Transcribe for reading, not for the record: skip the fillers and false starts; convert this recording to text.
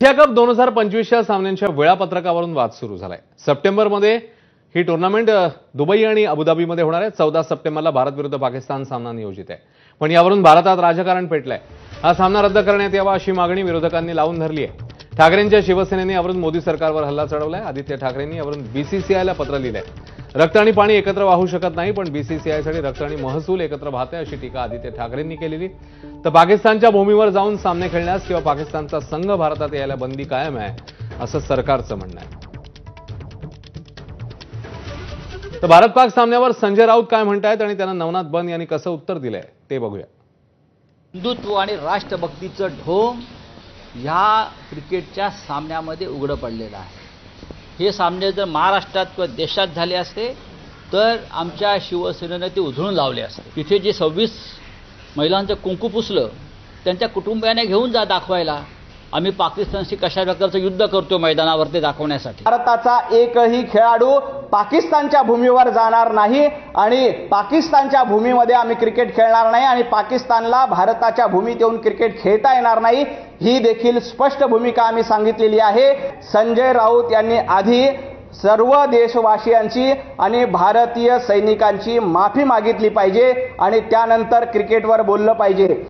Asia cup 2025च्या सामन्यांच्या वेळापत्रकावरून वाद सुरू झालाय। सप्टेंबरमध्ये ही टुर्नामेंट दुबई आणि अबुधाबीमध्ये होणार आहे। 14 सप्टेंबरला भारत विरुद्ध पाकिस्तान सामना नियोजित आहे, पण यावरून भारतात राजकारण पेटलंय। हा सामना रद्द करण्यात यावा अशी मागणी विरोधकांनी लावून धरली आहे। ठाकरेंच्या शिवसेनेने यावरून मोदी सरकारवर हल्ला चढवलाय। आदित्य ठाकरेंनी यावरून बीसीसीआयला पत्र लिहिलंय। रक्त आणि पाणी एकत्र वाहू शकत नाही, पण बीसीसीआयसाठी रक्त आणि महसूल एकत्र वाहते अशी टीका आदित्य ठाकरेंनी केलेली। तर पाकिस्तानच्या भूमीवर जाऊन सामने खेळण्यास किंवा पाकिस्तानचा संघ भारतात यायला बंदी कायम आहे असं सरकारचं म्हणणं आहे। तर भारत पाक सामन्यावर संजय राऊत काय म्हणतायत आणि त्यांना नवनाथ बन यांनी कसं उत्तर दिलंय ते बघूया। हिंदुत्व आणि राष्ट्रभक्तीचं ढोंग ह्या क्रिकेटच्या सामन्यामध्ये उघडं पडलेलं आहे। हे सामने जर महाराष्ट्रात किंवा देशात झाले असते तर आमच्या शिवसेनेने ते उधळून लावले असते। तिथे जे 26 महिलांचं कुंकू पुसलं त्यांच्या कुटुंबियांना घेऊन जा दाखवायला आम्ही पाकिस्तानशी कशा प्रकारचं युद्ध करतो मैदानावर ते दाखवण्यासाठी। भारताचा एकही खेळाडू पाकिस्तानच्या भूमीवर जाणार नाही आणि पाकिस्तानच्या भूमीमध्ये आम्ही क्रिकेट खेळणार नाही आणि पाकिस्तानला भारताच्या भूमीत येऊन क्रिकेट खेळता येणार नाही ही देखील स्पष्ट भूमिका आम्ही सांगितलेली आहे। संजय राऊत यांनी आधी सर्व देशवासियांची आणि भारतीय सैनिकांची माफी मागितली पाहिजे आणि त्यानंतर क्रिकेटवर बोललं पाहिजे।